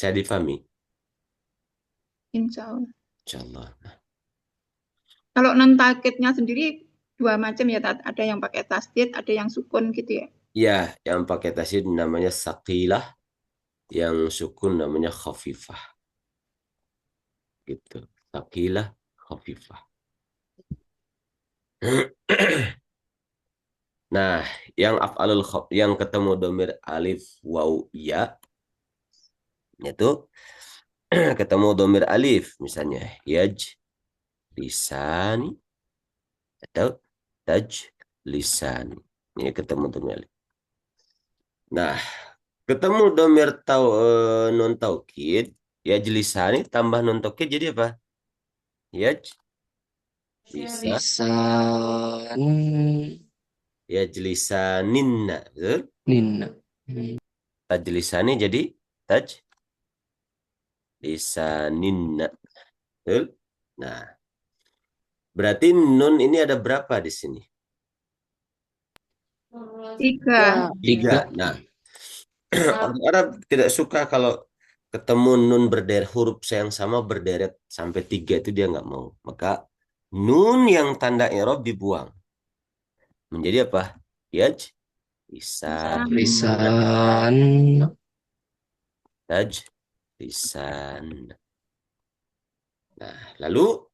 Saya difahami? Insya Allah. Insyaallah. Kalau non targetnya sendiri dua macam ya, ada yang pakai tasdid, ada yang sukun gitu ya. Ya, yang pakai tasydid namanya saqilah, yang sukun namanya khafifah. Gitu. Saqilah, khafifah. Nah, yang yang ketemu domir alif waw ya itu ketemu domir alif misalnya lisani atau lisani. Ini ketemu domir alif. Nah, ketemu domir nun taukid lisani tambah nun taukid jadi apa? Bisa Lisan yajlisaninna, betul? Nina. Hmm. Tajlisani jadi tajlisaninna, betul? Nah, berarti nun ini ada berapa di sini? Tiga. Tiga. Tiga. Nah, orang Arab tidak suka kalau ketemu nun berderet huruf yang sama berderet sampai tiga itu dia nggak mau. Maka nun yang tanda i'rab dibuang. Menjadi apa? Yaj, lisan, Lisan. taj, lisan. Nah, lalu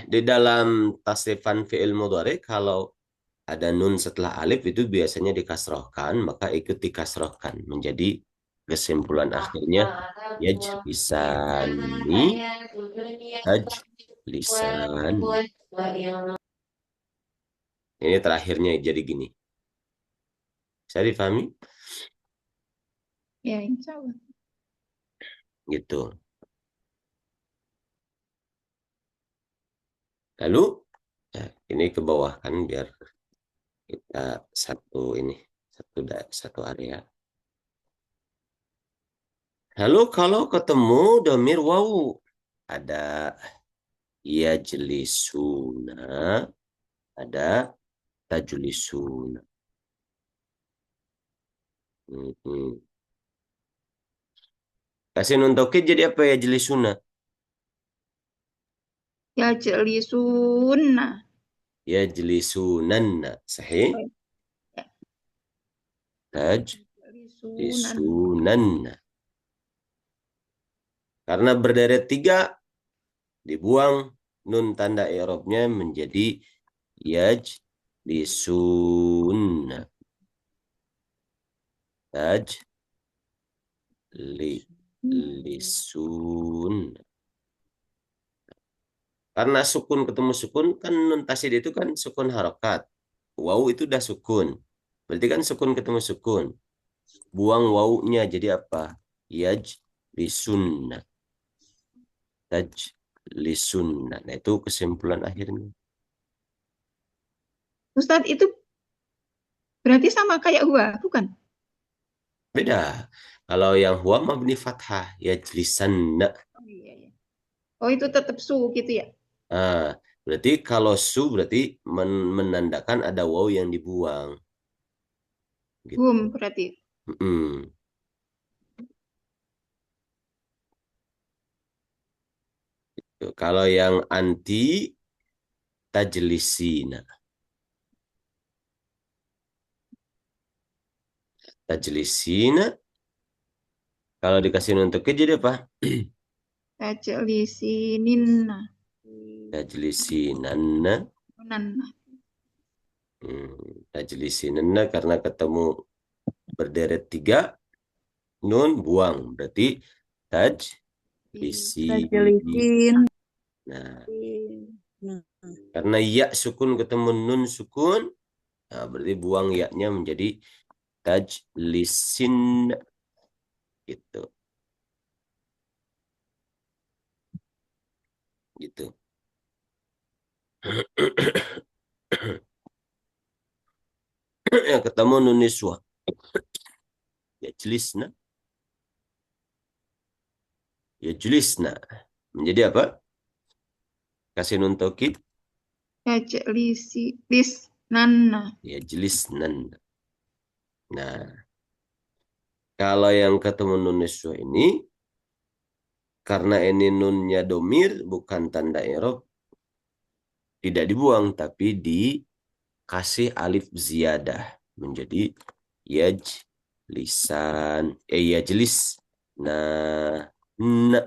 di dalam tasrifan fi'il mudhari kalau ada nun setelah alif itu biasanya dikasrohkan, maka ikut dikasrohkan menjadi kesimpulan akhirnya yajlisani, tajlisan. Ini terakhirnya jadi gini. Saya difahami? Ya, insya Allah. Gitu. Lalu ya, ini ke bawah kan biar kita satu area. Lalu kalau ketemu domir wawu ada yajlisuna, ada tajlisuna. Hmm. Kasih nun taukid jadi apa yajlisuna? Ya jeli sunnah. Yajlisunanna. Sahih? Ya, jeli sunan. Tajlisunanna. Karena berderet tiga, dibuang nun tanda i'rabnya menjadi yajlisunna. Tajlisun. Karena sukun ketemu sukun, kan nun tasid itu kan sukun harokat. Wawu itu udah sukun. Berarti kan sukun ketemu sukun. Buang wawunya jadi apa? Yajlisunna. Tajlisunna. Nah, itu kesimpulan akhirnya. Ustadz itu berarti sama kayak gua, bukan? Beda. Kalau yang huwa mabni fathah, yajlisanna. Oh iya, iya. Oh itu tetap su gitu ya. Ah, berarti kalau su berarti menandakan ada waw yang dibuang. Gitu. Hum berarti. Mm-mm. Kalau yang anti tajlisina. Tajlisina. Kalau dikasih untuk jadi apa? Ya jeli sininna. Tajlisinanna. Sunan. Tajlisinanna karena ketemu berderet tiga, nun buang. Berarti tajlisi. Tajelisin. Nah, karena ya sukun ketemu nun sukun, nah berarti buang ya-nya menjadi tajlisin gitu. Gitu. Yang ketemu nun niswah. Ya jelisna. Ya jelisna. Menjadi apa? Kasih nun taukid. Ya jelisi lisnanna. Ya jelisnan. Nah, Kalau yang ketemu nun niswa ini, karena ini nunnya domir, bukan tanda i'rab, tidak dibuang, tapi dikasih alif ziyadah. Menjadi yaj, lisan, yajlis. Nah, na.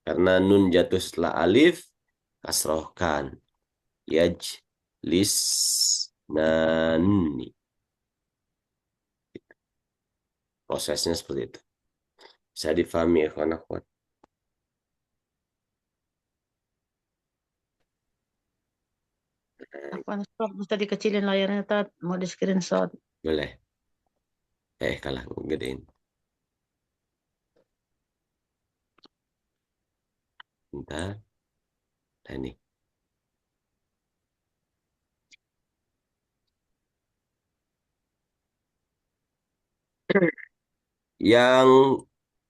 Karena nun jatuh setelah alif, kasrohkan. Yajlis, nani. Prosesnya seperti itu. Bisa difahami ya kawan akhwat. Apaan stop, bisa dikecilin layarnya, Tat. Mau di screenshot. Boleh. Kalah gedein. Bentar. Nah, ini.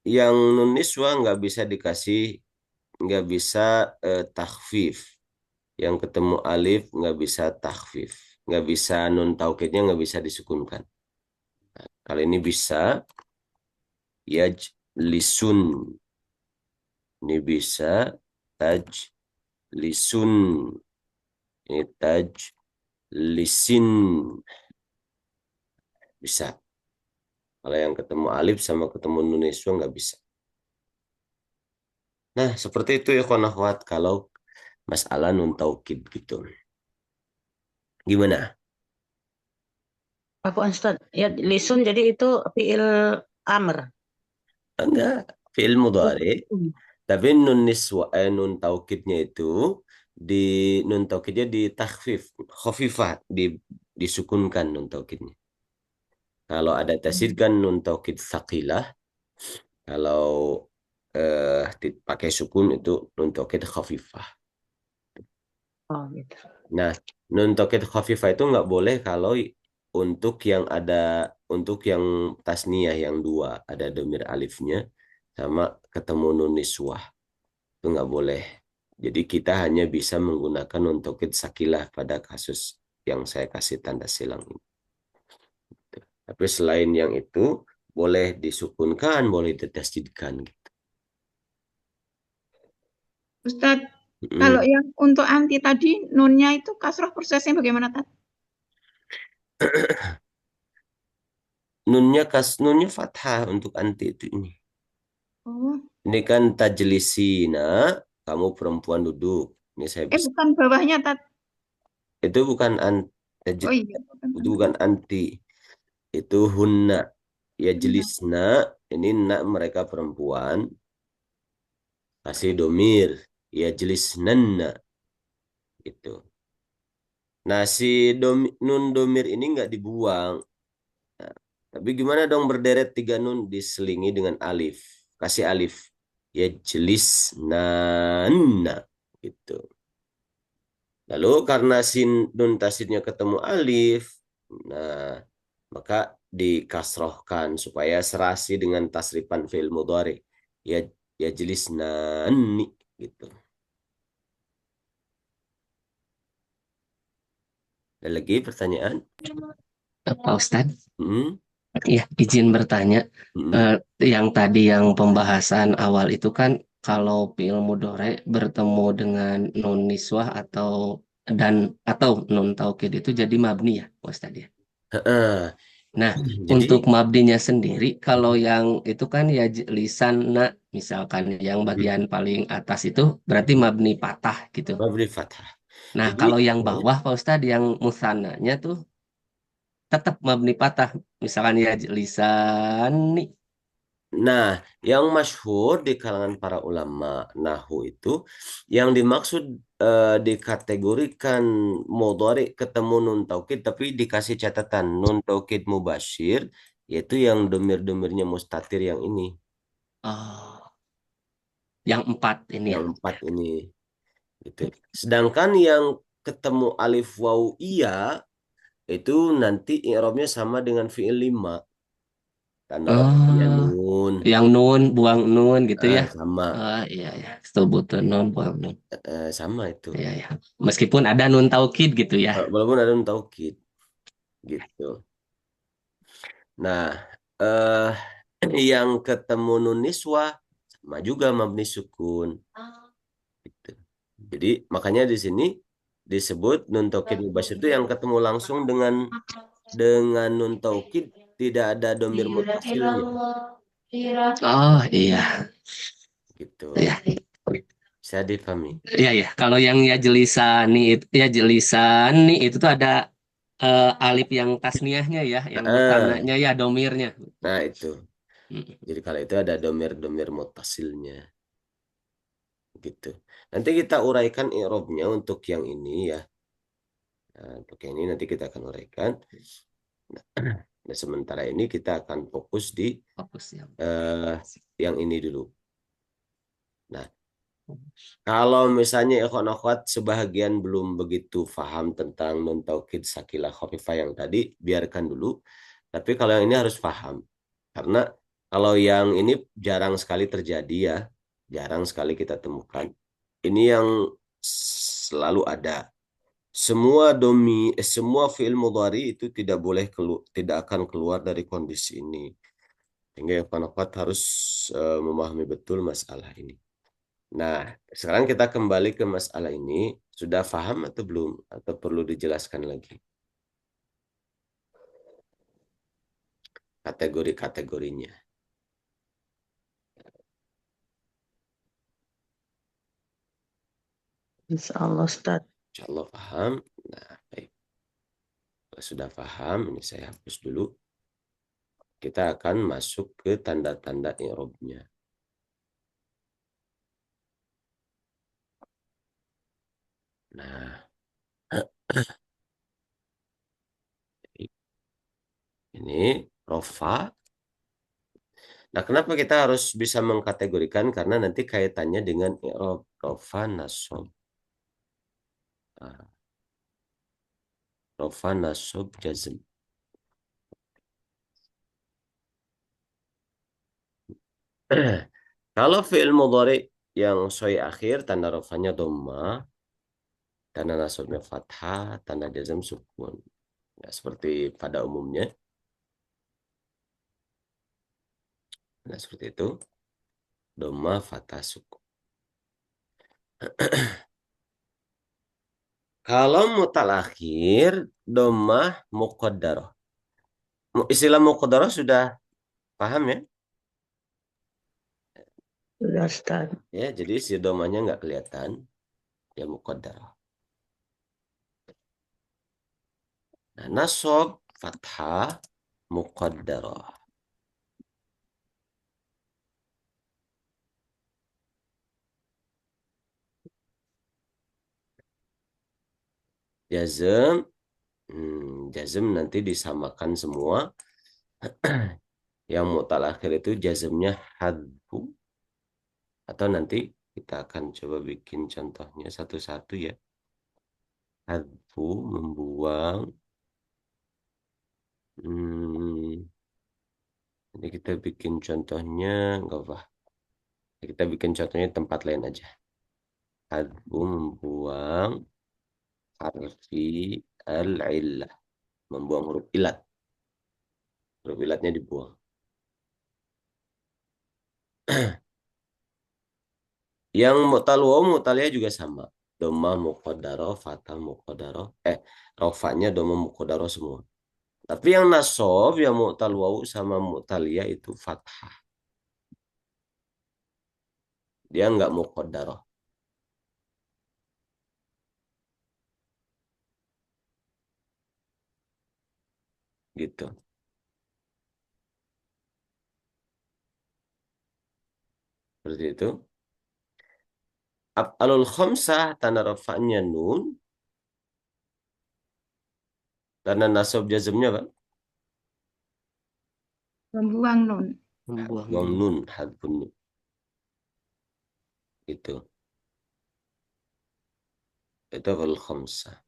Yang nun niswa nggak bisa takhfif. Yang ketemu alif nggak bisa takhfif. Nggak bisa nun taukidnya nggak bisa disukunkan. Kali ini bisa yajlisun. Ini bisa tajlisun. Ini tajlisin. Bisa. Kalau yang ketemu alif sama ketemu nun niswa nggak bisa. Nah, seperti itu ya kawan akhwat kalau masalah nun taukid gitu. Gimana? Apa Ustaz? Ya, lisun jadi itu fiil amr. Enggak, fi'il Oh, mudhari. Tapi nun niswa, nun taukidnya itu di nun taukidnya di takhfif, khafifah, disukunkan nun taukidnya. Kalau ada tasydid kan nun taukid tsaqilah, kalau pakai sukun itu nun taukid khafifah. oh gitu. Nah, nun taukid khafifah itu nggak boleh kalau untuk yang tasniyah yang dua ada domir alifnya sama ketemu nun niswah itu nggak boleh. Jadi kita hanya bisa menggunakan nun taukid sakilah pada kasus yang saya kasih tanda silang ini. Tapi selain yang itu boleh disukunkan, boleh ditasdidkan gitu. Ustadz, kalau Mm. yang untuk anti tadi, nunnya itu kasroh prosesnya bagaimana, Tat? Nunnya fathah untuk anti itu ini. Oh, Ini kan tajlisina, kamu perempuan duduk. Ini saya bisa. bukan bawahnya, Tat. Itu bukan Oh iya, bukan. itu bukan anti. Itu hunna. Ya jelisna, ini nak mereka perempuan. Kasih domir. Ya jelisnanna. Gitu. Nah, si nun domir ini nggak dibuang. Nah, tapi gimana dong berderet tiga nun diselingi dengan alif. Kasih alif. Ya jelisnanna. Gitu. Lalu karena sin nun tasydidnya ketemu alif, nah maka dikasrohkan supaya serasi dengan tasrifan fi'il mudhari. Ya ya jelisnani gitu. Ada lagi pertanyaan? Pak Ustadz, Hmm? ya izin bertanya. Hmm? Yang tadi yang pembahasan awal itu kan kalau fiil mudhore bertemu dengan nun niswah atau nun taukid itu jadi mabni ya, Pak Ustadz ya. Heeh. Nah, untuk Jadi mabdinya sendiri, kalau yang itu kan ya lisan na, misalkan yang bagian paling atas itu berarti mabni patah gitu. mabni fathah. Nah, Jadi kalau yang bawah, Pak Ustadz, yang musananya tuh tetap mabni patah. Misalkan ya lisan nih. nah, yang masyhur di kalangan para ulama nahu itu yang dimaksud dikategorikan mudhari ketemu nun taukid tapi dikasih catatan nun taukid mubasyir yaitu yang domir-domirnya mustatir yang ini, Oh, yang empat ini ya. yang empat ini gitu. Sedangkan yang ketemu alif waw iya itu nanti i'rabnya sama dengan fi'il lima tanda rofanya Oh, nun. yang nun, buang nun gitu ya. Sama Iya, ya. Sebutan nun, buang nun. sama itu. Iya, ya. Meskipun ada nun taukid gitu ya. Walaupun ada nun taukid gitu. Nah, eh yang ketemu nun niswah sama juga mabni sukun gitu. Jadi makanya di sini disebut nun taukid mubasyir itu yang ketemu langsung dengan nun taukid, tidak ada domir mutasilnya Oh iya, gitu. ya, Bisa dipahami. iya ya. Kalau yang ya jelisani itu ya jelisani itu tuh ada alif yang tasniahnya ya, yang Nah, mutananya ya domirnya. nah itu. Mm. Jadi kalau itu ada domir-domir mutasilnya gitu. Nanti kita uraikan i'rabnya untuk yang ini ya. Nah, untuk yang ini nanti kita akan uraikan. Nah, sementara ini kita akan fokus di Fokus ya. eh, yang ini dulu. Nah, kalau misalnya ikhwan akhwat sebahagian belum begitu paham tentang nun taukid sakilah khafifah yang tadi, biarkan dulu. Tapi kalau yang ini harus paham. Karena kalau yang ini jarang sekali terjadi ya, jarang sekali kita temukan. Ini yang selalu ada. Semua fiil mudhari itu tidak akan keluar dari kondisi ini. Sehingga yang pendapat harus memahami betul masalah ini. Nah, sekarang kita kembali ke masalah ini. Sudah paham atau belum? Atau perlu dijelaskan lagi? Kategori-kategorinya. Insya Allah, Ustaz. Insya Allah paham. Nah, baik. Kalau sudah paham, ini saya hapus dulu. Kita akan masuk ke tanda-tanda i'rabnya. Nah, ini rofa. Nah, kenapa kita harus bisa mengkategorikan? Karena nanti kaitannya dengan i'rab, rofa, nasab. Nah, rofa, nasab, jazm. Kalau fi'il mudhari yang soi akhir, tanda rofanya dhammah, tanda nasabnya fathah, tanda jazm sukun. Ya, seperti pada umumnya. Nah, seperti itu. Dhammah, fathah, sukun. Kalau mutal akhir, dhammah muqaddarah. Istilah muqaddarah sudah paham ya? Sudah, Ustaz. Ya, jadi si dhammahnya nggak kelihatan, ya muqaddarah. Nah, nasab, fathah, muqaddarah. Jazm, jazm nanti disamakan semua. Yang mutal akhir itu jazmnya hadfu. Atau nanti kita akan coba bikin contohnya satu-satu ya. Hadfu, membuang. Hmm, Nanti kita bikin contohnya, enggak apa. Kita bikin contohnya tempat lain aja. Hadfu, membuang harfi al-illah. Membuang huruf ilat. Huruf ilatnya dibuang. Yang mu'tal waw mu'taliyah juga sama. Doma muqaddarah, fathah muqaddarah. Rofanya doma muqaddarah semua. Tapi yang nasab, yang mu'tal waw sama mu'taliyah itu fathah. Dia nggak muqaddarah. Gitu. Seperti itu. Af'alul khamsah, tanda rafa'nya nun. Karena nasab jazmnya kan? Membuang nun. Membuang Buang nun. nun, hadfun nun. Itu. Itu af'alul khamsah.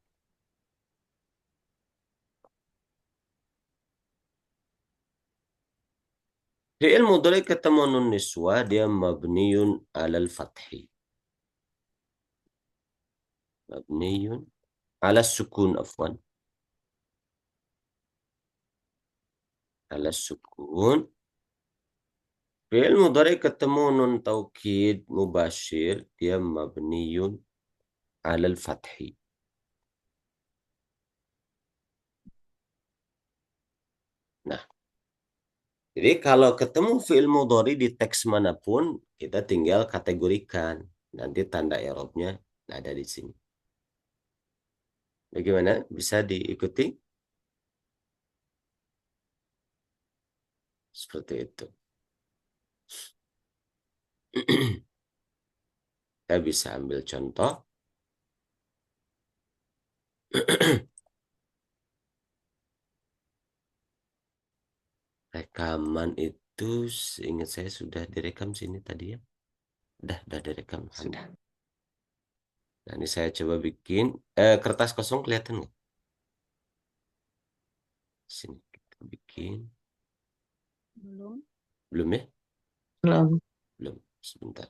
Fi'il mudhari ketemu nun niswa, dia mabniun alal fathi. Mabniun ala sukun afwan. ala sukun. Fi'il mudhari ketemu nun taukid mubashir, dia mabniyun alal fathi. Nah, jadi kalau ketemu fi'il mudhari di teks manapun, kita tinggal kategorikan. Nanti tanda i'rabnya ada di sini. Bagaimana? Bisa diikuti? Seperti itu. Kita bisa ambil contoh. Rekaman itu seingat saya sudah direkam sini tadi ya. Udah direkam sini. Ada. Nah, ini saya coba bikin kertas kosong kelihatan nggak? Sini kita bikin. Belum. Belum ya? Belum. Belum. Sebentar.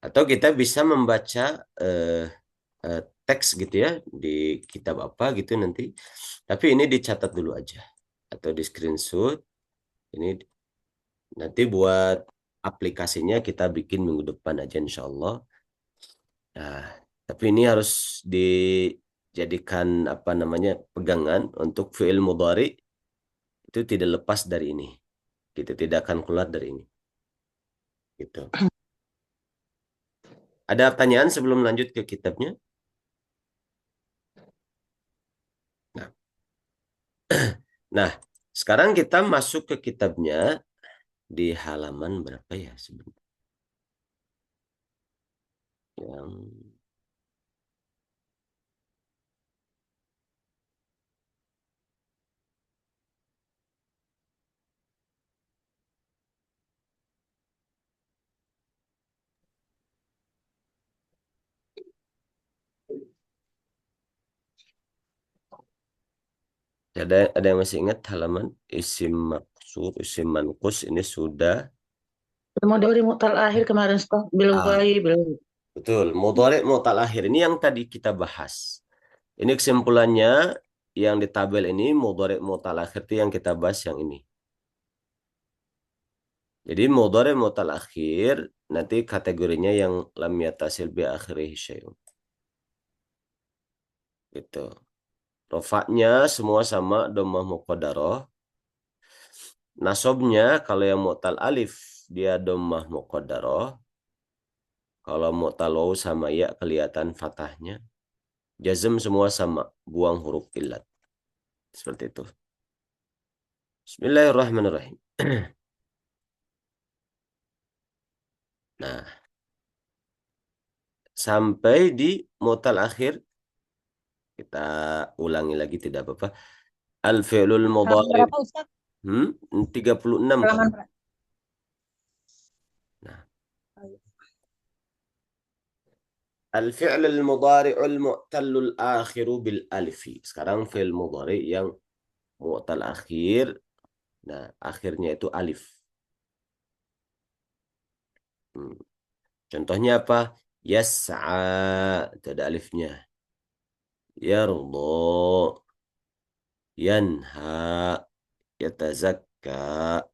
Atau kita bisa membaca eh, teks gitu ya di kitab apa gitu nanti. Tapi ini dicatat dulu aja atau di screenshot. Ini nanti buat aplikasinya kita bikin minggu depan aja insya Allah. Nah, tapi ini harus dijadikan apa namanya pegangan untuk fi'il mudhari itu tidak lepas dari ini. Kita tidak akan keluar dari ini. Gitu. Ada pertanyaan sebelum lanjut ke kitabnya? Nah, nah, sekarang kita masuk ke kitabnya di halaman berapa ya sebentar? Yang ada yang masih ingat halaman isim maksud, isim manqus ini sudah Mau dari mutal akhir kemarin stop belum ah, mulai belum. betul. Mudhari mu'tal akhir ini yang tadi kita bahas. Ini kesimpulannya yang di tabel ini mudhari mu'tal akhir itu yang kita bahas yang ini. Jadi mudhari mu'tal akhir nanti kategorinya yang lam yatasil bi akhirih syai'un. Gitu. Rofaknya semua sama dhammah muqaddarah. Nasobnya kalau yang mu'tal alif dia dhammah muqaddarah. Kalau mu'tal waw sama ya kelihatan fathahnya. Jazm semua sama, buang huruf illat. Seperti itu. Bismillahirrahmanirrahim. Nah, sampai di mu'tal akhir kita ulangi lagi tidak apa-apa. Al-fi'lul Halaman mudhari. berapa, Ustaz? 36 Halaman kamu. berapa? Nah, al-fi'l al-mudhari'ul mu'tallul akhiru bil alifi. Sekarang fi'il mudhari yang mu'tal akhir. Nah, akhirnya itu alif. Hmm. Contohnya apa? Yas'a, itu ada alifnya. Yardo, yanha, yatazakka,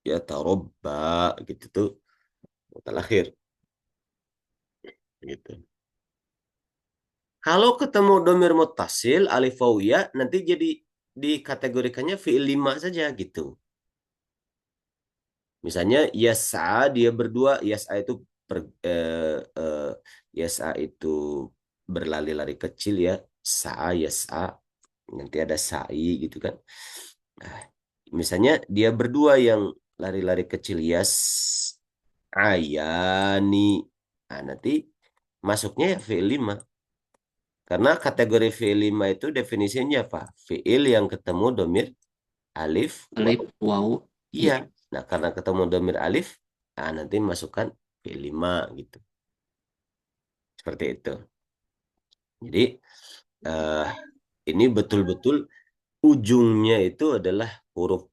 yatarabba, gitu tuh. Mu'tal akhir. Gitu. Kalau ketemu domir muttasil, alif waw ya, nanti jadi dikategorikannya fi'il 5 saja gitu. Misalnya yas'a dia berdua, yas'a itu berlari-lari kecil ya, sa'a yas'a, nanti ada sa'i gitu kan. Nah, misalnya dia berdua yang lari-lari kecil yas ayani. Nah, nanti masuknya ya fi'il 5. Karena kategori fi'il 5 itu definisinya apa? Fi'il yang ketemu domir alif waw. Alif, waw, Iya. ya. Nah, karena ketemu domir alif, nah nanti masukkan fi'il 5 gitu. Seperti itu. Jadi eh, ini betul-betul ujungnya itu adalah huruf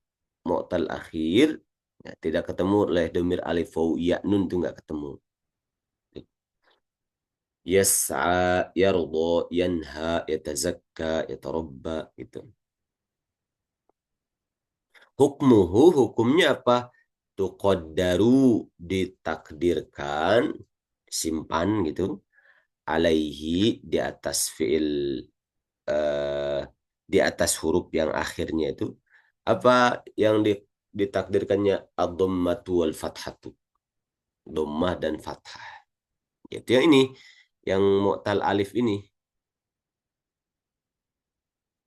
mu'tal akhir Ya, tidak ketemu oleh domir alif waw ya nun itu nggak ketemu. Yas'a, yarda, yanha, yatazakka, yatarabba gitu. Hukmuhu, hukumnya apa? Tuqaddaru, ditakdirkan, simpan gitu. Alaihi, di atas fiil, eh, di atas huruf yang akhirnya itu. Apa yang ditakdirkannya? Ad-dhammatu wal fathatu. Dhammah dan fathah. Itu yang ini. Yang mu'tal alif ini.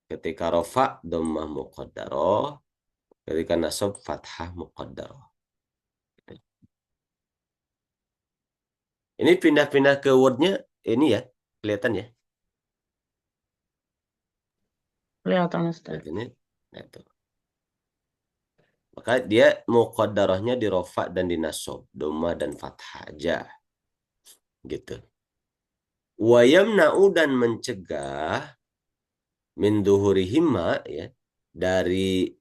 Ketika rofa, dhammah muqaddarah. Ketika nasab, fathah muqaddarah. Ini pindah-pindah ke wordnya ini ya, kelihatan ya. Kelihatan Ustaz. Kelihatannya. Nah, itu. Maka dia muqaddarahnya di rofa dan di nasab, dhammah dan fathah aja. Gitu. Wa yamna'u, dan mencegah min duhurihima ya, dari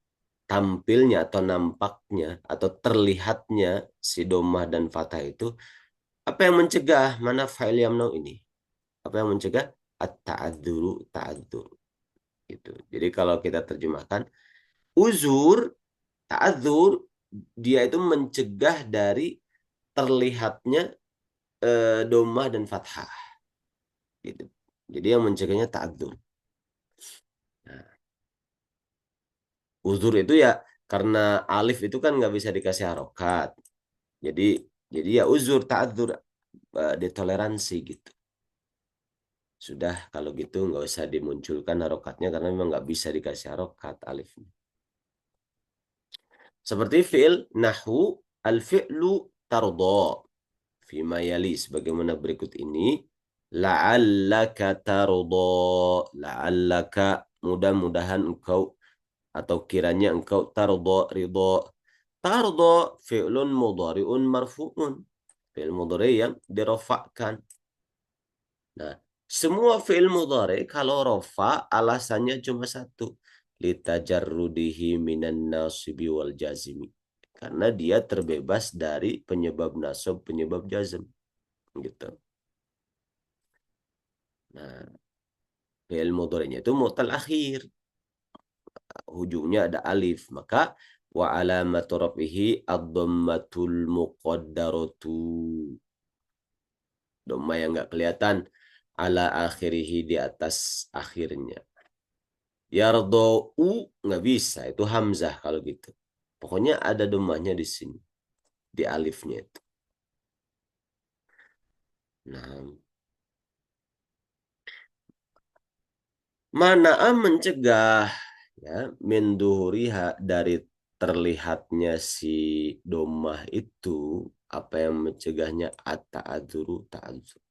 tampilnya atau nampaknya atau terlihatnya si dhammah dan fathah itu. Apa yang mencegah? Mana fa'il yamna'u ini? Apa yang mencegah? At-ta'adzuru, ta'adzur. Gitu. Jadi kalau kita terjemahkan, uzur, ta'adzur, dia itu mencegah dari terlihatnya dhammah dan fathah. Gitu. Jadi yang mencegahnya ta'adzur. Nah, uzur itu ya karena alif itu kan nggak bisa dikasih harokat. Jadi ya uzur, ta'adzur, ditoleransi gitu. Sudah kalau gitu nggak usah dimunculkan harokatnya karena memang nggak bisa dikasih harokat alifnya. Seperti fi'il nahwu al-fi'lu tarda fima yali, sebagaimana berikut ini. La'allaka tarda, la'allaka, mudah-mudahan engkau atau kiranya engkau tarda, ridha. Tarda fi'lun mudhari'un marfu'un, fi'il mudhari yang dirofakkan. Nah, semua fi'il mudhari kalau rofa alasannya cuma satu, litajarrudihi minan nasibi wal jazimi, karena dia terbebas dari penyebab nasab, penyebab jazm gitu. Nah, fi'il mudhari'nya itu mu'tal akhir, ujungnya ada alif, maka wa alamatu rafihi ad-dhammatul muqaddaratu, dhamma yang nggak kelihatan, ala akhirihi, di atas akhirnya. Yardau nggak bisa, itu hamzah kalau gitu. Pokoknya ada dhammahnya di sini, di alifnya itu. Nah, mana'a, mencegah ya, min duhuriha, dari terlihatnya si dhammah itu. Apa yang mencegahnya? At-ta'adzuru, ta'adzur.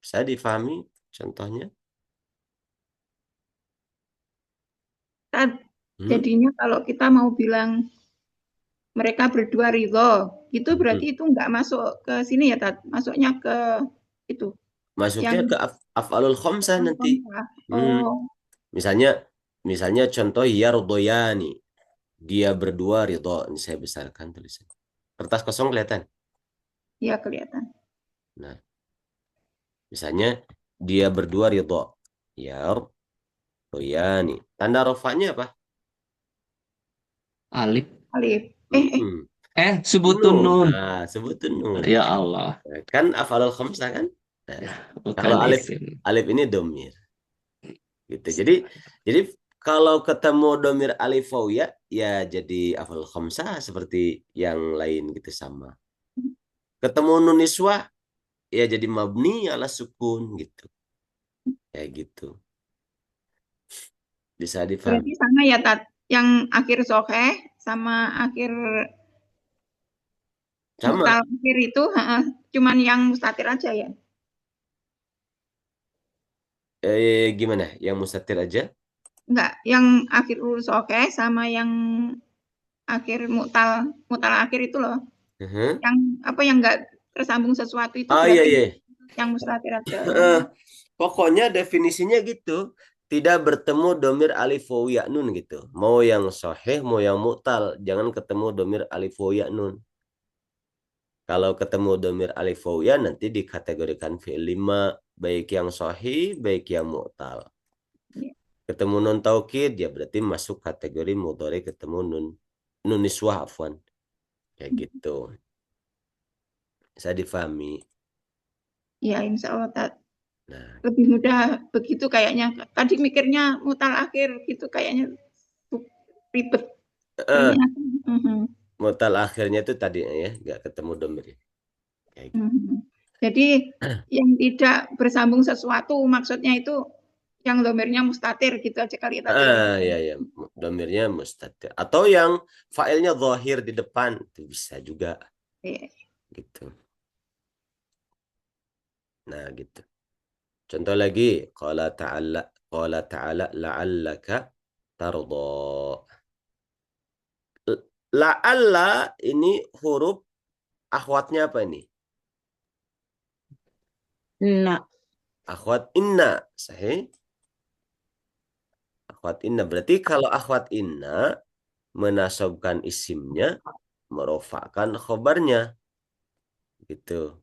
Bisa difahami contohnya? Jadinya kalau kita mau bilang mereka berdua ridho, itu berarti itu nggak masuk ke sini ya, Tat? Masuknya ke itu. Masuknya Yang ke af'alul khamsah nanti. Oh, Misalnya contoh yardoyani, dia berdua ridho. Ini saya besarkan tulisan. Kertas kosong kelihatan. ya kelihatan. Nah, misalnya dia berdua ridho. Yardoyani. Tanda rofanya apa? Alif. Alif. Sebutun Nun. nun. Nah, sebutun nun. Ya Allah. Nah, kan af'alul khamsah kan? Nah, Bukan kalau isim. alif ini domir. Gitu. Jadi kalau ketemu domir alif waw ya, ya jadi afal khamsah seperti yang lain gitu sama. Ketemu nun niswah ya jadi mabni ala sukun gitu. Kayak gitu. Bisa difahami. Berarti sama ya, Tat. Yang akhir soheh sama akhir Sama. mutal akhir itu cuman yang mustatir aja ya. Gimana? Yang mustatir aja? Enggak, yang akhir urus oke sama yang akhir mutal akhir itu loh. Yang apa yang enggak tersambung sesuatu itu Oh iya berarti iya. yang mustatir aja. Pokoknya definisinya gitu. tidak bertemu domir alif waw ya nun gitu. Mau yang sahih, mau yang mu'tal, jangan ketemu domir alif waw ya nun. Kalau ketemu domir alif waw ya nanti dikategorikan fi'il 5, baik yang sahih, baik yang mu'tal. Ya. Ketemu nun taukid ya berarti masuk kategori mudhari ketemu nun niswah afwan. Kayak gitu. Bisa difahami. Ya, insya Allah Nah, lebih mudah begitu kayaknya. Tadi mikirnya mutal akhir gitu kayaknya ribet. eh, Ternyata. mu'tal akhirnya itu tadi ya, nggak ketemu domir. Kayak gitu. Jadi yang tidak bersambung sesuatu maksudnya itu yang domirnya mustatir gitu aja kali tadi ya. Ya, domirnya mustatir. Atau yang failnya zahir di depan itu bisa juga Iya. gitu. Nah, gitu. Contoh lagi, qala ta'ala la'allaka tarda. La'alla ini huruf akhwatnya apa ini? Nah, Akhwat inna, sahih? Akhwat inna. Berarti kalau akhwat inna menasabkan isimnya, merofakkan khobarnya. Gitu.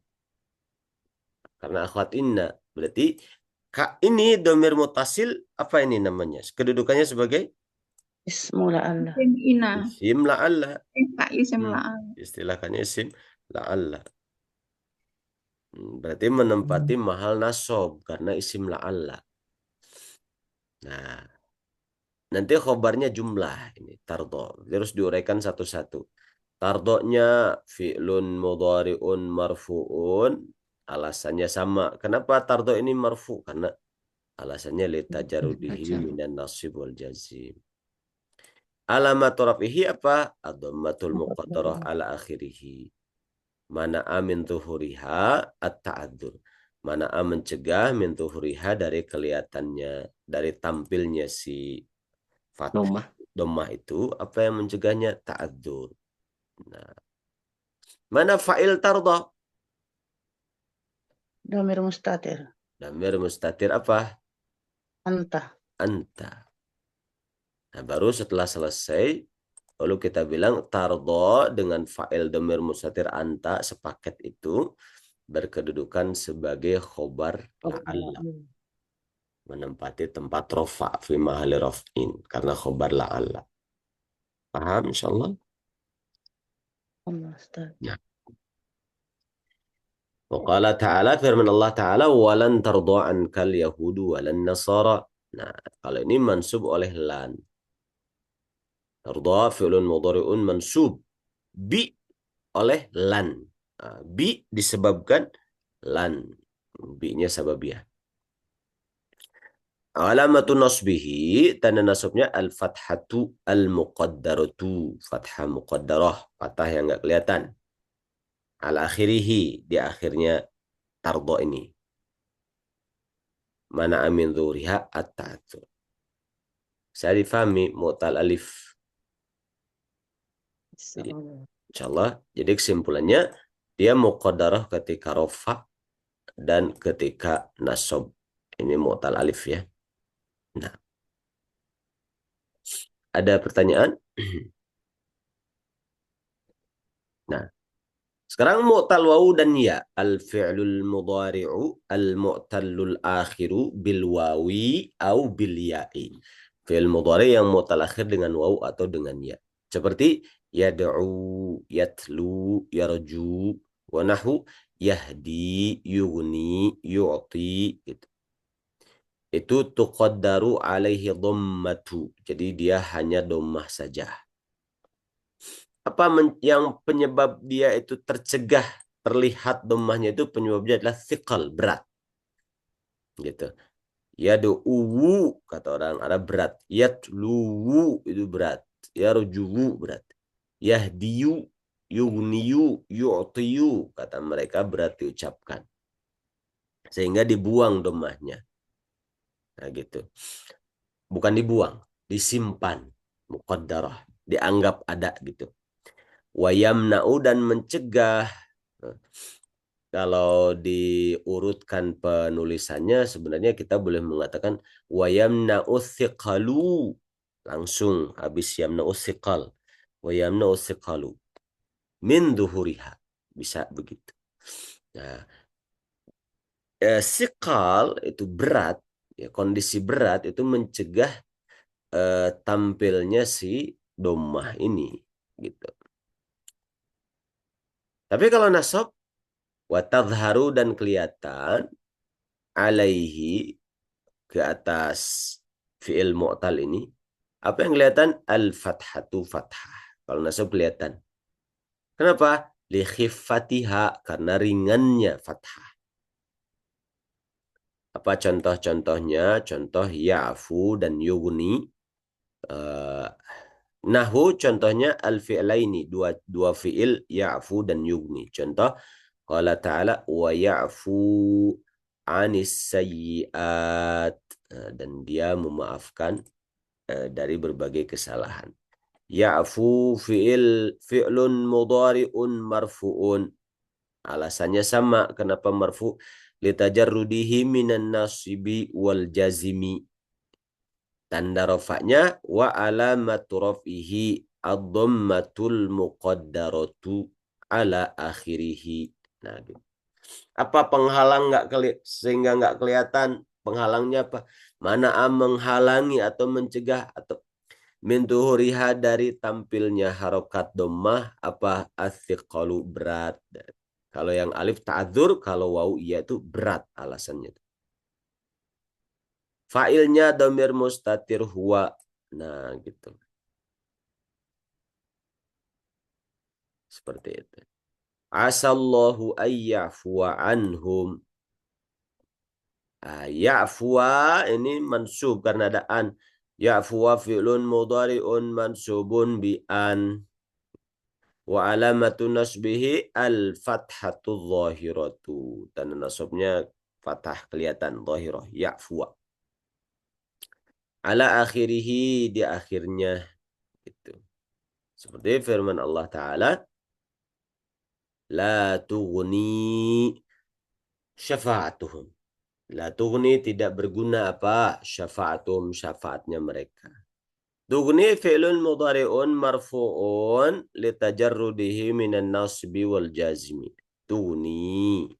Karena akhwat inna. Berarti ini domir mutasil apa ini namanya? Kedudukannya sebagai Bismillah Allah. Isim ina. isim la'alla. Tak isim Hmm. la'al. Istilahkannya isim la'alla. Berarti menempati mahal nasob karena isim la'alla. Nah, nanti khobarnya jumlah ini tardo. Terus diuraikan satu-satu. Tardonya fi'lun mudhari'un marfu'un. Alasannya sama. Kenapa tardo ini marfu? Karena alasannya litajarudihi Ajar. minan nasib wal jazim. Alamat rafihi apa? Ad-dhammatul muqaddarah ala akhirihi. Mana'a min tuhuriha at-ta'adzur. Mana'a mencegah min tuhuriha dari kelihatannya, dari tampilnya si fathah Domah. dhammah itu, apa yang mencegahnya? Ta'adzur. Nah, mana fa'il tarda? Domir mustatir. Damir mustatir apa? Anta. Anta. Nah, baru setelah selesai, lalu kita bilang tarda dengan fa'il damir mustatir anta sepaket itu berkedudukan sebagai khobar la'alla. Menempati tempat rofa fi mahali raf'in karena khobar la'alla. Paham insyaallah? Ya. Waqala ta'ala firman Allah ta'ala walan tarda ankal yahudu walan nasara. Nah, kalau ini mansub oleh lan. Tarda fi'lun mudhari'un mansub bi oleh lan. Nah, bi disebabkan lan. Bi-nya sababiyah. Alamatun nasbihi tanda nasabnya al-fathatu al-muqaddaratu, fathah muqaddarah, fathah yang enggak kelihatan. Al-akhirihi di akhirnya tardo ini. Mana amin dzuriha at-ta'atsur. Saya difahami mu'tal alif. Jadi, insyaallah. Jadi kesimpulannya dia muqaddarah ketika rafa dan ketika nasab. Ini mu'tal alif ya. Nah, ada pertanyaan? Nah, sekarang mu'tal wawu dan ya. Al-fi'lul mudhari'u al-mu'tallul akhiru bil wawi au bil ya'i. Fi'il mudhari' yang mu'tal akhir dengan wawu atau dengan ya. Seperti yad'u, yatlu, yarju, wa nahu yahdi, yughni, yu'ti gitu. Itu tuqaddaru alaihi dhammatu. Jadi dia hanya dhammah saja. Apa yang penyebab dia itu tercegah terlihat dhammahnya itu penyebabnya adalah thiqal, berat. Gitu. Yad'u kata orang Arab berat. Yatluwu itu berat. Yarjuwu berat. Yahdiyu, yughniyu, yu'tiyu kata mereka berat diucapkan. Sehingga dibuang dhammahnya. Nah gitu. Bukan dibuang, disimpan. Muqaddarah, dianggap ada gitu. Wayamna'u dan mencegah kalau diurutkan penulisannya sebenarnya kita boleh mengatakan wayamna'u thiqalu, langsung habis yamna'u thiqal, wayamna'u thiqalu min dhuhuriha, bisa begitu. Nah, thiqal itu berat, ya, kondisi berat itu mencegah tampilnya si dhammah ini gitu. Tapi kalau nasab wa tadhharu dan kelihatan alaihi, ke atas fi'il mu'tal ini, apa yang kelihatan? Al-fathatu fathah. Kalau nasab kelihatan. Kenapa? Li khiffatiha, karena ringannya fathah. Apa contoh-contohnya? Contoh ya'fu dan yughni. Nahu contohnya al-fi'laini, dua fi'il ya'fu dan yughni. Contoh qala ta'ala wa ya'fu anis sayyi'at, dan dia memaafkan dari berbagai kesalahan. Ya'fu fi'lun mudhari'un marfu'un. Alasannya sama, kenapa marfu? Litajarrudihi minan nasibi wal jazimi. Tanda rafa'nya wa alamatu raf'ihi ad-dhammatul muqaddaratu ala akhirih. Nah, gitu. Apa penghalang sehingga nggak kelihatan? Penghalangnya apa? Mana menghalangi atau mencegah atau min tuhuriha, dari tampilnya harokat dhammah, apa? Athiqalu, berat. Kalau yang alif ta'adzur, kalau wawu iya itu berat alasannya. Fa'ilnya dhamir mustatir huwa. Nah, gitu. Seperti itu. Asallahu ayyafuwa anhum. Ya'fuwa ini mansub karena ada an. Ya'fuwa fi'lun mudhari'un mansubun bi an. Wa alamatu nasbihi al-fathatu dhahiratu. Tanda nasabnya fathah kelihatan, dhahirah. Ya'fuwa. Ala akhirihi, di akhirnya. Gitu. Seperti firman Allah Ta'ala. La tughni syafa'atuhum. La tughni, tidak berguna apa? Syafa'atuhum, syafaatnya mereka. Tughni fi'lun mudhari'un marfu'un litajarrudihi minan nasbi wal jazmi. Tughni.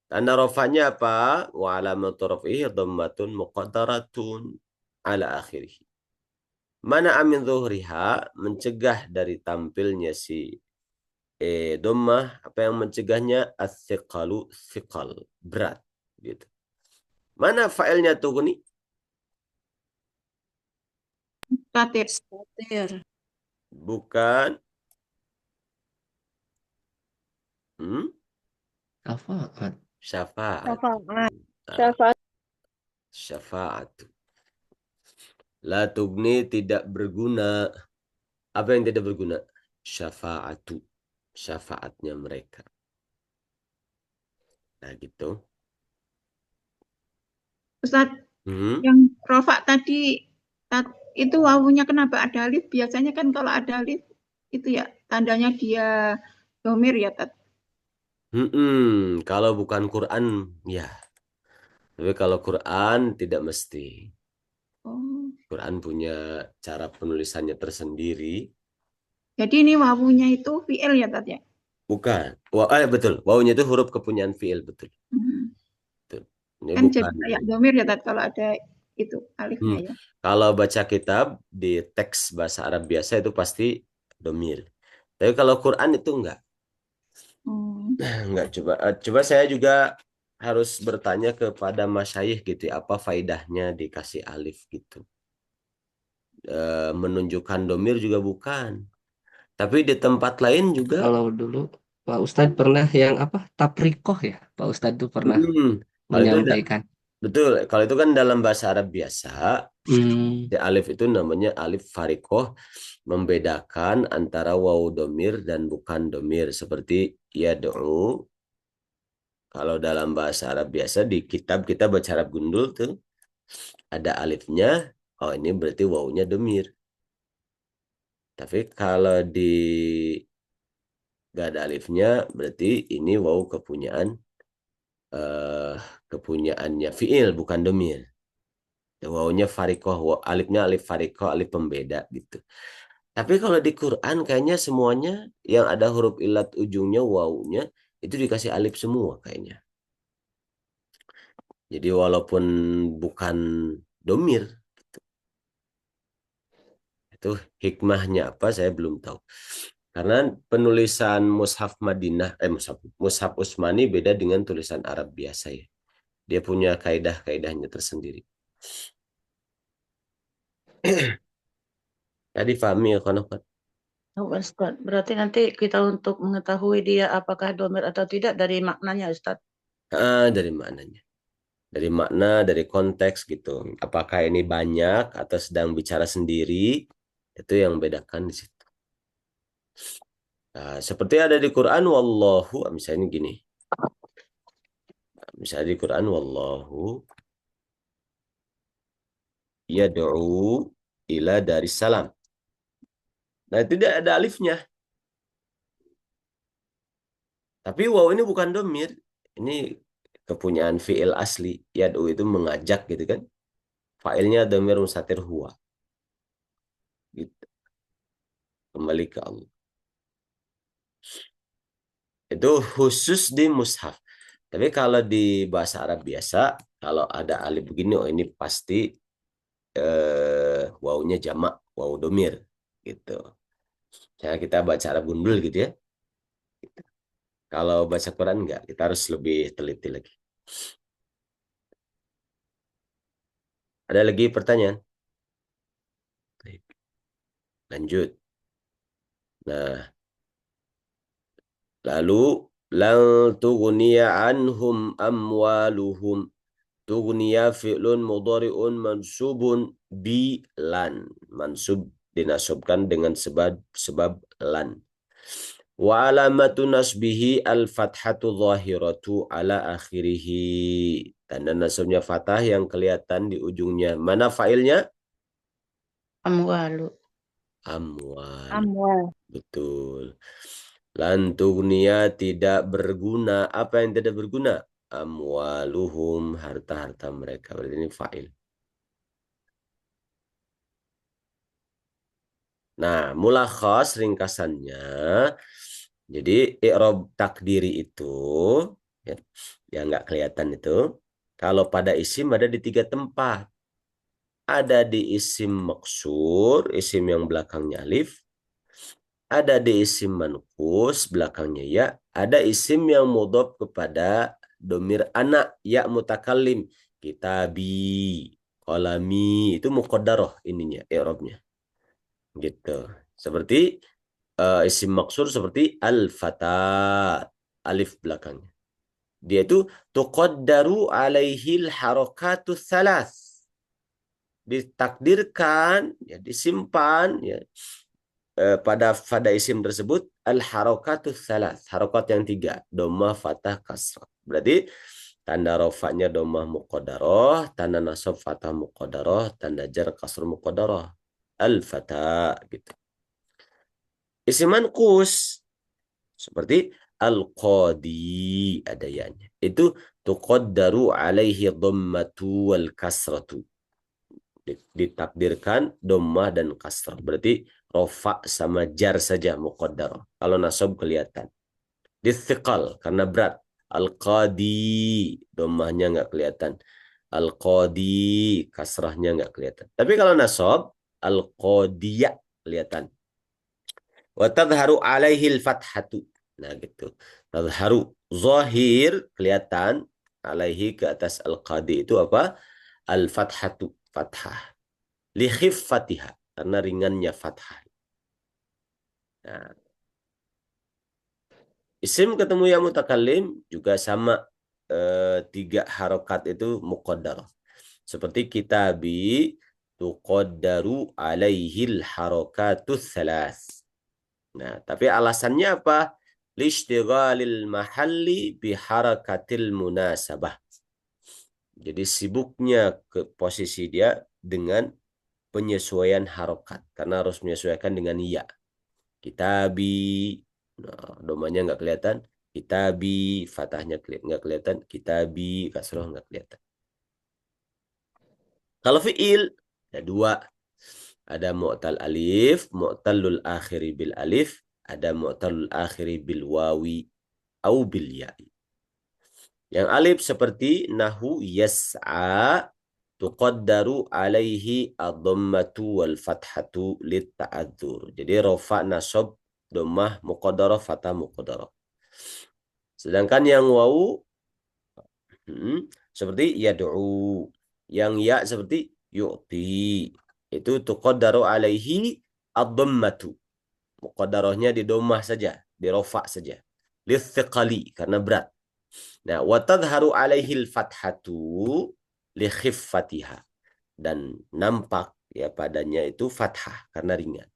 Tanda rafanya apa? Wa alamatu raf'ihi dhammatun muqaddaratun ala akhirih. Mana amin zuhriha, mencegah dari tampilnya si dhammah, apa yang mencegahnya? As-thiqalu, thiqal, berat gitu. Mana failnya tughni? Tatir. Bukan. Syafaat. Syafaat. Syafaat. Syafaat. La tughni, tidak berguna. Apa yang tidak berguna? Syafa'atu, syafaatnya mereka. Nah, gitu. Ustaz, yang rofa tadi itu wawunya kenapa ada alif? Biasanya kan kalau ada alif itu ya tandanya dia domir ya, Tat. Kalau bukan Quran ya. Tapi kalau Quran tidak mesti. Quran punya cara penulisannya tersendiri. Jadi ini wawunya itu fi'il ya, Tat ya? Bukan. Betul. Wawunya itu huruf kepunyaan fi'il, betul. Betul. Ini Kan bukan. jadi kayak domir ya, Tat, kalau ada itu alifnya ya. Kalau baca kitab di teks bahasa Arab biasa itu pasti domir. Tapi kalau Quran itu enggak. Enggak, coba saya juga harus bertanya kepada masyayikh gitu ya, apa faidahnya dikasih alif gitu. Menunjukkan domir juga bukan. Tapi di tempat lain juga. Kalau dulu Pak Ustadz pernah yang apa? Taprikoh ya? Pak Ustadz tuh pernah menyampaikan. Betul, kalau itu kan dalam bahasa Arab biasa, di alif itu namanya alif farikoh, membedakan antara wawu domir dan bukan domir. Seperti yad'u, kalau dalam bahasa Arab biasa di kitab kita baca Arab gundul tuh ada alifnya, oh ini berarti wawunya domir. Tapi kalau di Gak ada alifnya, berarti ini waw kepunyaannya fiil, bukan domir. Wawnya farikoh, alifnya alif farikoh, alif pembeda gitu. Tapi kalau di Quran kayaknya semuanya yang ada huruf ilat ujungnya wawunya itu dikasih alif semua kayaknya. Jadi walaupun bukan domir, itu hikmahnya apa saya belum tahu. Karena penulisan Mushaf Madinah, Mushaf Utsmani beda dengan tulisan Arab biasa ya. Dia punya kaidah-kaidahnya tersendiri. Tadi pahami ya, Konofat? Oh, Ustaz. Berarti nanti kita untuk mengetahui dia apakah domir atau tidak dari maknanya, Ustaz. Dari maknanya. Dari makna, dari konteks gitu. Apakah ini banyak atau sedang bicara sendiri, itu yang bedakan di situ. Nah, seperti ada di Quran, wallahu, misalnya gini. Misalnya di Quran, wallahu yad'u ila daris salam. Nah, itu tidak ada alifnya. Tapi waw ini bukan domir. Ini kepunyaan fi'il asli. Yad'u itu mengajak gitu kan. Fa'ilnya domir mustatir huwa. Gitu. Kembali ke Allah. Itu khusus di mushaf. Tapi kalau di bahasa Arab biasa, kalau ada alif begini, oh ini pasti wawunya jamak, wawu domir. Gitu. Cara kita baca Arab gundul gitu ya. Kalau baca Quran enggak, kita harus lebih teliti lagi. Ada lagi pertanyaan? Lanjut. Nah, lalu lan tughniya anhum amwaluhum. Tughniya fi'lun mudhari'un mansubun bi lan. Mansub dinasubkan dengan sebab lan. Wa alamatu nasbihi al-fathatu zahiratu ala akhirihi. Tanda nasabnya fathah yang kelihatan di ujungnya. Mana fa'ilnya? Amwalu. Amwal. Amwal. Betul. Lantugnia tidak berguna. Apa yang tidak berguna? Amwaluhum, harta-harta mereka. Berarti ini fa'il. Nah, mulakhas ringkasannya. Jadi, i'rab takdiri itu, ya, yang nggak kelihatan itu, kalau pada isim ada di 3 tempat. Ada di isim maksur, isim yang belakangnya alif. Ada di isim manqus, belakangnya ya. Ada isim yang mudhof kepada domir anak, ya mutakallim. Kitabi, kolami, itu muqaddarah ininya, i'rabnya. Gitu. Seperti isim maksur seperti al-fata, alif belakangnya. Dia itu tuqaddaru alaihil harakatus salas. Ditakdirkan, ya, disimpan, ya, pada isim tersebut al-harakatus salas, harokat yang 3, dhammah, fathah, kasrah. Berarti tanda rofaknya dhammah muqaddarah, tanda nasab fathah muqaddarah, tanda jar kasrah muqaddarah. Al-fata gitu. Isim manqus seperti al-qadi, ada ya-nya. Itu tuqaddaru alaihi dhammatu wal kasratu. Ditakdirkan dhammah dan kasrah. Berarti rofa sama jar saja muqaddarah. Kalau nasab kelihatan. Dithiqal karena berat. Al-qadi, dhammahnya nggak kelihatan. Al-qadi, kasrahnya nggak kelihatan. Tapi kalau nasab, al-qadiyah kelihatan. Wa tadharu alaihil fathatu. Nah gitu. Tadharu, zahir kelihatan, alaihi ke atas al-qadi itu apa? Al-fathatu, fathah. Li khiffatiha, karena ringannya fathah. Nah, isim ketemu yang mutakallim juga sama, 3 harokat itu muqaddarah. Seperti kitabi tuqaddaru alaihil harakatus salas. Nah, tapi alasannya apa? Lishtighalil mahalli biharakatil munasabah. Jadi sibuknya ke posisi dia dengan penyesuaian harokat. Karena harus menyesuaikan dengan ya. Kitabi, Nah, domanya nggak kelihatan. Kitabi, fathahnya nggak kelihatan. Kitabi, kasroh nggak kelihatan. Kalau fiil, ada dua. Ada mu'tal alif, mu'talul akhiri bil alif, ada mu'talul akhiri bil wawi, au bil ya'i. Yang alif seperti nahu yas'a, tuqaddaru alaihi ad-dhammatu wal fathatu lit ta'adzur. Jadi rofa nasab dhammah muqaddarah fathah muqaddarah. Sedangkan yang wawu seperti yad'u, yang ya seperti yu'ti. Itu tuqaddaru alaihi ad-dhammatu. Muqaddarahnya di dhammah saja, di rofa saja. Lithiqali karena berat. Nah, wa tadharu alaihi al-fathatu li khiffatiha, dan nampak ya padanya itu fathah karena ringan.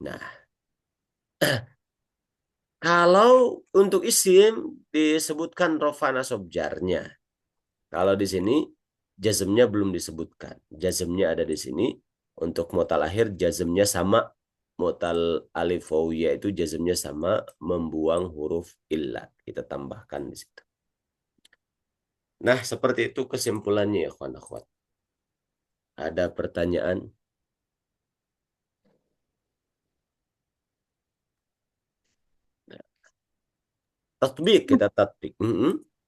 Nah, kalau untuk isim disebutkan rofa nasab jarnya. Kalau di sini jazmnya belum disebutkan. Jazmnya ada di sini. Untuk mu'tal akhir jazmnya sama. Mu'tal alif wawiyah itu jazmnya sama, membuang huruf illat. Kita tambahkan di situ. Nah, seperti itu kesimpulannya ya kawan akhwat. Ada pertanyaan? Tatbik, kita tatbik.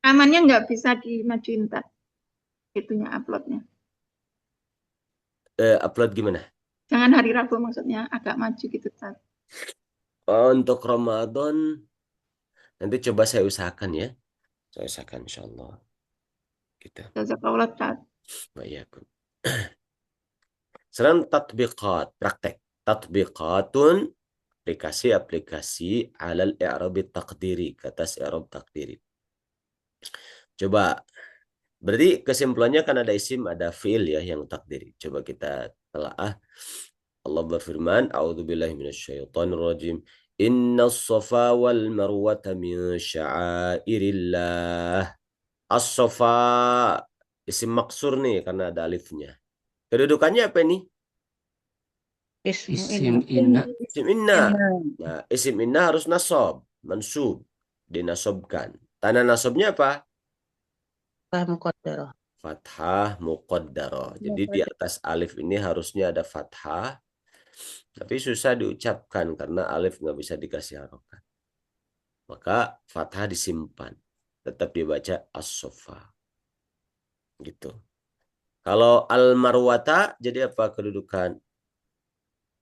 Amannya nggak bisa dimajuin tak itunya uploadnya. Upload gimana? Jangan hari Rabu maksudnya, agak maju gitu tak. Untuk Ramadan nanti coba saya usahakan ya. Saya usahakan insya Allah. Kita. Jazakallah tak. Baik. Sekarang tatbiqat, praktek. Tatbiqatun, aplikasi-aplikasi alal i'rab taqdiri, ke atas i'rab taqdiri. Coba, berarti kesimpulannya kan ada isim, ada fiil ya yang takdiri. Coba kita telaah. Allah berfirman, A'udzubillahi minasyaitonirrajim. Inna as-safa wal marwata min sya'airillah. As-safa isim maksur nih karena ada alifnya. Kedudukannya apa nih? Isim inna. Isim inna. Nah, isim inna harus nasab, mansub, dinasobkan. Tanda nasabnya apa? Muqaddarah. Fathah muqaddarah. Jadi di atas alif ini harusnya ada fathah, tapi susah diucapkan karena alif nggak bisa dikasih harokat. Maka fathah disimpan, tetap dibaca as-sofa. Gitu. Kalau al-marwata jadi apa kedudukan?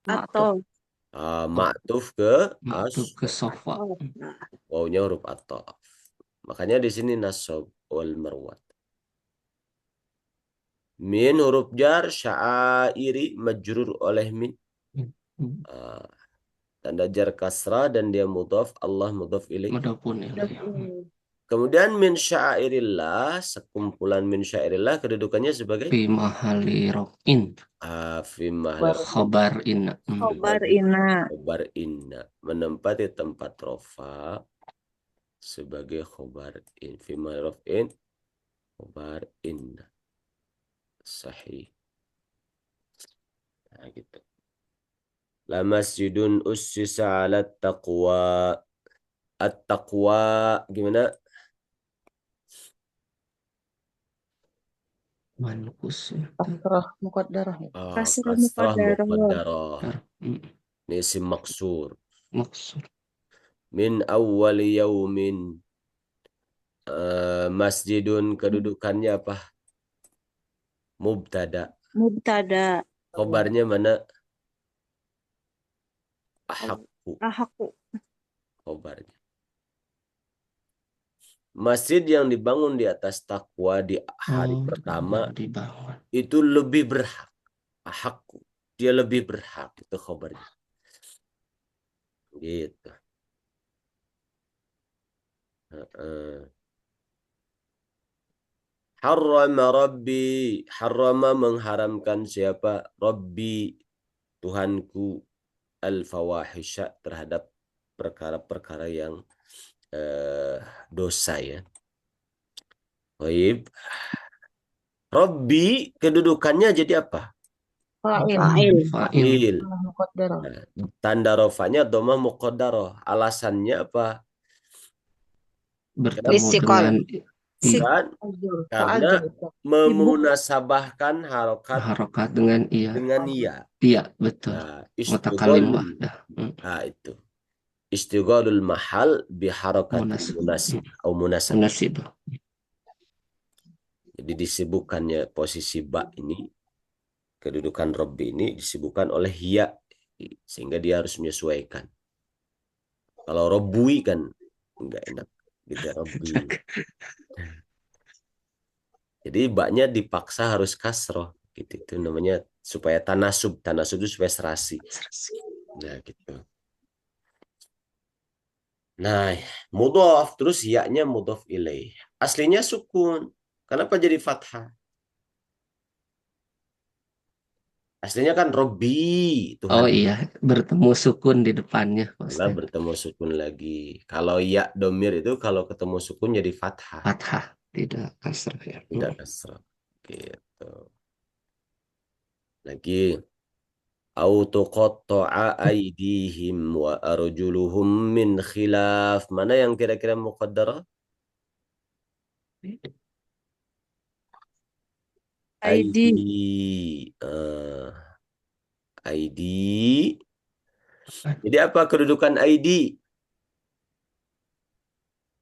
Atau Ma'tuf ke Maktub ke sofa. wawunya huruf ataf. Makanya di sini nasab wal marwat. Min huruf jar sya'airi majrur oleh min. Tanda jar kasrah dan dia mudhaf, Allah mudhaf ilaih. Mudhafun ilaih. Kemudian min syairillah, sekumpulan min syairillah kedudukannya sebagai Fi mahali rof'in. fi mahal Khobar inna. Khobar inna. Khobar inna, menempati tempat rofa sebagai khobar in. Fi mahal rof'in khobar inna. Sahih. Nah, gitu. La masjidun ussisa ala taqwa. At-taqwa gimana? Mankus. Kasrah muqaddarah. Kasrah muqaddarah. Ini isim maksur. Maksud. Min awwali yaumin. Masjidun kedudukannya apa? Mubtada. Khobarnya mana? Ahakku. Khobarnya. Masjid yang dibangun di atas takwa di hari pertama dibangun. Itu lebih berhak. Ahakku. Dia lebih berhak. Itu khobarnya. Gitu. Harrama Rabbi. Harrama mengharamkan siapa? Rabbi. Tuhanku. Al-fawahisya terhadap perkara-perkara yang dosa ya. Baik. Rabbi kedudukannya jadi apa? Fa'il. Fa'il. Fa'il. Fa'il. Dhammah muqaddarah. Nah, tanda rofanya dhammah muqaddarah. Alasannya apa? Bertemu Lisikol. dengan Bukan Fa'ajur. karena Fa'ajur, Ustaz. memunasabahkan harokat harokat dengan iya. dengan iya. Iya, betul. Nah, Mutakalim istighalul. wahdah. Nah, itu. Istighalul mahal biharakatil Munas- munasib atau munasab. Munasib. Jadi disibukkannya posisi ba ini, kedudukan Rabbi ini disibukkan oleh hiya, sehingga dia harus menyesuaikan. Kalau Rabbui kan enggak enak gitu ya, Rabbi. Jadi baknya dipaksa harus kasroh gitu, itu namanya supaya tanasub itu supaya serasi. Nah gitu. Nah, mudhaf terus ya-nya mudhaf ilaih. Aslinya sukun. Kenapa jadi fathah? Aslinya kan Robbi, Tuhan. Oh iya, bertemu sukun di depannya. Karena Ustaz. bertemu sukun lagi. Kalau ya domir itu kalau ketemu sukun jadi fathah. Fathah, tidak kasrah ya. Tidak kasrah. Gitu. Lagi. Au tuqatta'a aydihim wa arjuluhum min khilaf. Mana yang kira-kira muqaddarah? ID. ID. Jadi apa kedudukan ID?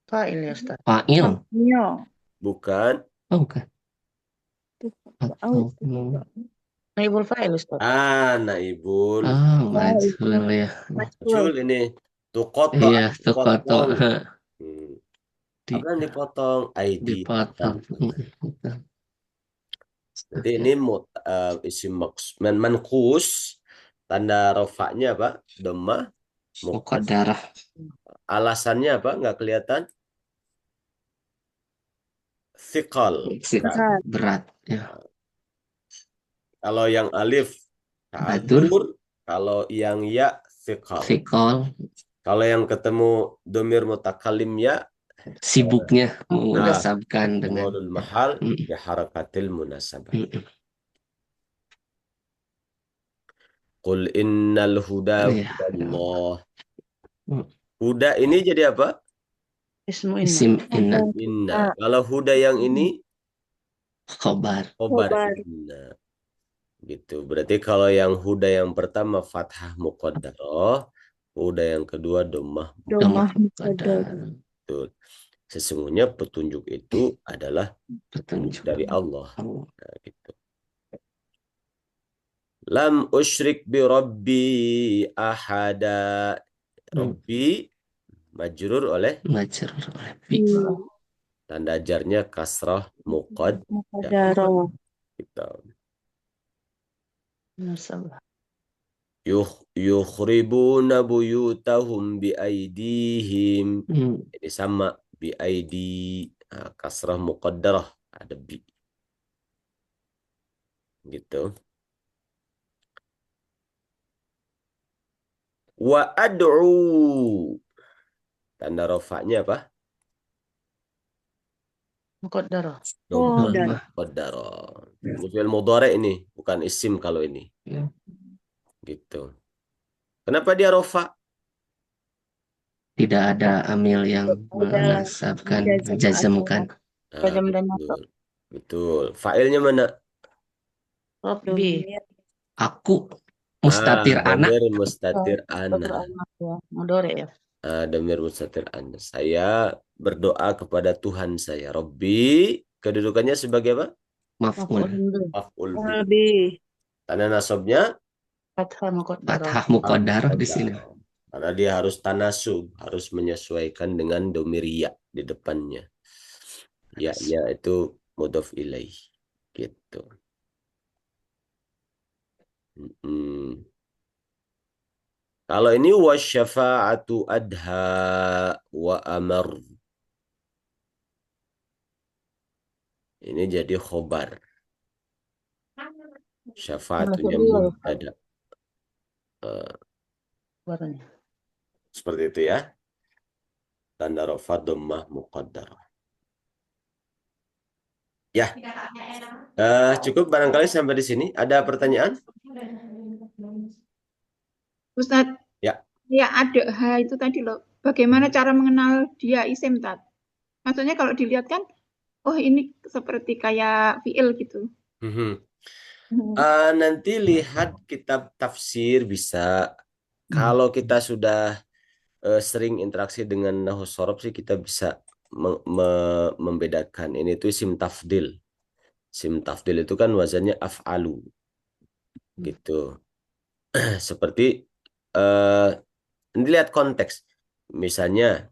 Fa'il ya, Ustaz. Fa'il. Nyo. Bukan. Oh, bukan. Atau, Naibul fa'il, Ustaz. Naibul. majhul ya. Majhul ini. Tuqatta. Iya, tuqatta. Apa yang dipotong? ID. Dipotong. Jadi ini isim manqus, tanda rofaknya apa? Dhammah. Muqaddarah. Alasannya apa? Nggak kelihatan. Thiqal. Berat ya. Kalau yang alif Batur. ta'adzur, kalau yang ya thiqal. Thiqal. Kalau yang ketemu domir mutakalim ya Sibuknya menasabkan dengan Istighalul mahal bi harakatil munasabah. Qul innal huda hudallah. Huda ini jadi apa? Ismu Isim inna. Inna. Kalau huda yang ini Khobar. Inna. Gitu. Berarti kalau yang huda yang pertama fathah muqaddarah, huda yang kedua dhammah Muqaddarah. Betul. Sesungguhnya petunjuk itu adalah petunjuk dari Allah. Nah, gitu. Lam usyrik bi rabbi ahada. Rabbi majrur oleh bi. Tanda jarnya kasrah Muqaddarah. Gitu. Munasabah. Yukhribuna buyutahum bi aidihim. Ini sama bi aidi, kasrah muqaddarah ada bi. Gitu. Wa ad'u. Tanda rofaknya apa? Muqaddarah. Muqaddarah. Ini fi'il mudhari ini, bukan isim kalau ini. Gitu. Kenapa dia rofa? Tidak ada amil yang menasabkan, jazmkan. Betul. Fa'ilnya mana? Rabbi. Aku mustatir anak. Mustatir anak. Mudhari ya. Damir mustatir anak. Saya berdoa kepada Tuhan saya. Rabbi. Kedudukannya sebagai apa? Maf'ul. Maf'ul bi. Tanda nasabnya? Fathah muqaddarah di sini. Karena dia harus tanasub, harus menyesuaikan dengan domir ya di depannya. Ya itu mudhaf ilaih. Gitu. Kalau ini wasyafa'atu adha wa amar. Ini jadi khobar. Syafa'atunya mubtada. Seperti itu ya. Tanda rafa dhammah muqaddarah. Ya, cukup barangkali sampai di sini. Ada pertanyaan? Ustadz, Ya. ya ada H itu tadi loh. Bagaimana cara mengenal dia isim, Tat? Maksudnya kalau dilihat kan, oh ini seperti kayak fiil gitu. Nanti lihat kitab tafsir bisa. Kalau kita sudah sering interaksi dengan nahwu sorof sih kita bisa membedakan. Ini tuh isim tafdil. Isim tafdil itu kan wazannya af'alu. Gitu. Seperti ini lihat konteks. Misalnya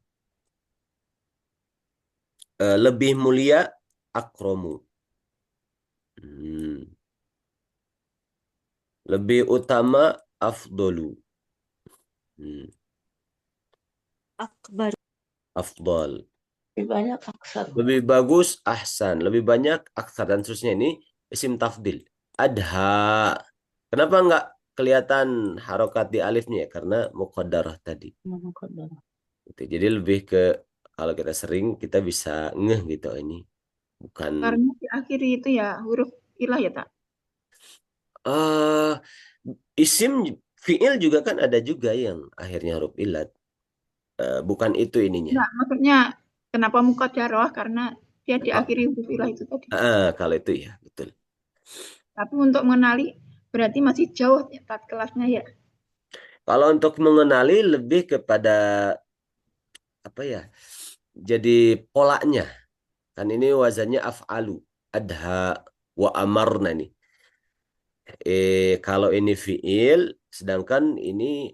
lebih mulia akromu. Lebih utama afdolu. Akbar. Afdal. Lebih banyak aksar. Lebih bagus ahsan. Lebih banyak aksar dan seterusnya. Ini isim tafdil. Adha. Kenapa nggak kelihatan harokat di alifnya? Karena muqaddarah tadi. Gitu. Jadi lebih ke kalau kita sering kita bisa ngeh gitu ini. Bukan Karena diakhiri itu ya huruf ilah ya, Tak? Isim fiil juga kan ada juga yang akhirnya huruf ilat. Bukan itu ininya. Enggak, maksudnya kenapa muqaddarah? Karena dia diakhiri huruf ilah itu tadi. Kalau itu ya, betul. Tapi untuk mengenali berarti masih jauh ya, Tat, kelasnya ya. Kalau untuk mengenali lebih kepada apa ya? Jadi polanya. Kan ini wazannya af'alu. Adha wa amarna nih. Kalau ini fiil, sedangkan ini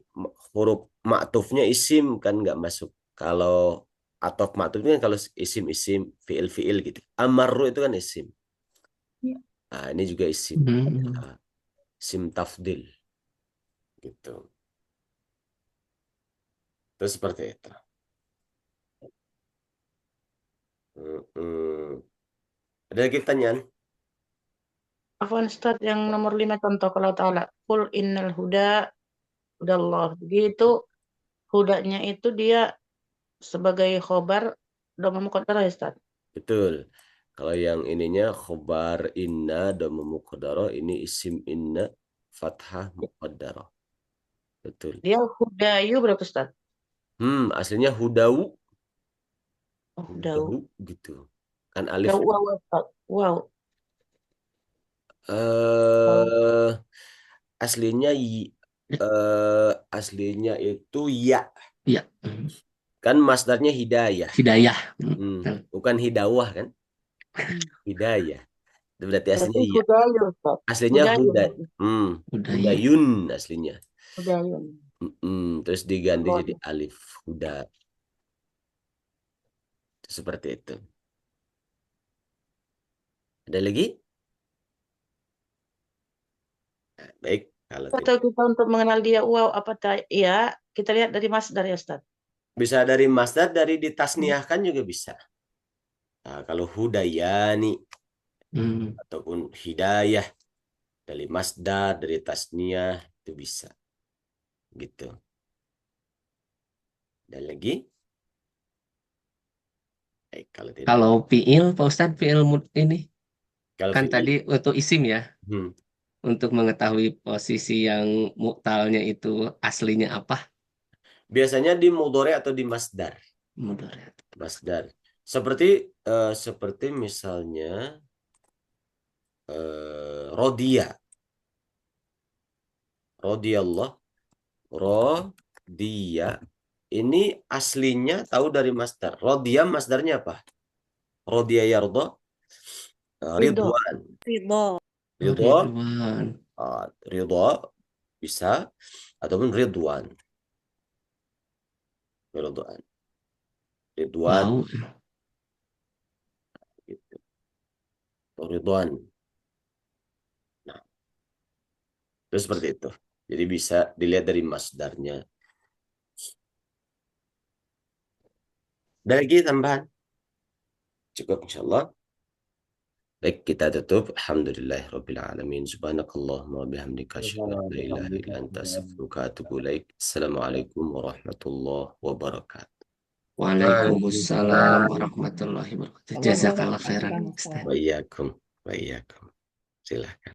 huruf ma'tufnya isim kan nggak masuk. Kalau atau ma'tufnya kan kalau isim-isim fiil-fiil gitu. Amaru itu kan isim. Ya. Nah, ini juga isim. Isim tafdil. Gitu. Itu seperti itu. Ada lagi pertanyaan? Afwan Ustaz, yang nomor 5 contoh kalau ta'ala. Qul innal huda hudallah. Begitu hudanya itu dia sebagai khobar dhamma muqaddarah ya Ustaz. Betul. Kalau yang ininya khobar inna dhamma muqaddarah, ini isim inna fathah muqaddarah. Betul. Dia hudayu berapa Ustaz? Aslinya hudawu. Hudawu. Gitu. Kan alif. Wow. Aslinya aslinya itu ya. Ya. Kan masdarnya hidayah. Hidayah. Bukan hidawah kan? Hidayah. Itu berarti aslinya ya. Hudayu Ustaz. Aslinya hudayun aslinya. Hudayun. Terus diganti jadi alif. Huda. Seperti itu. Ada lagi? Nah, baik. Kalau Atau kita untuk mengenal dia wow apa ya, kita lihat dari masdar ya Ustaz. Bisa dari masdar, dari ditasniahkan juga bisa. Nah, kalau hudayani ataupun hidayah dari masdar, dari tasniah itu bisa. Gitu. Dan lagi? Baik, kalau tidak. Kalau fiil, Pak Ustadz, fiil ini Kalau kan fiil, tadi untuk isim ya. Untuk mengetahui posisi yang mu'talnya itu aslinya apa? Biasanya di mudhari atau di masdar. Masdar. Seperti misalnya rodia. Rodiyallah. Rodia. Ini aslinya tahu dari masdar. Rodia masdarnya apa? Rodia yardo. Ridwan. Ridho bisa ataupun Ridwan. Ridwan. Gitu. Ridwan. Nah, itu seperti itu. Jadi bisa dilihat dari masdarnya. Ada lagi tambahan? Cukup insyaAllah. Baik, kita tutup. Alhamdulillahirabbil alamin. Subhanakallahumma wa bihamdika asyhadu an la ilaha illa anta astaghfiruka wa atubu ilaik. Assalamualaikum warahmatullahi wabarakatuh. Waalaikumsalam warahmatullahi wabarakatuh. Jazakallah khairan, Ustaz. Wa iyyakum. Wa iyyakum. Silakan.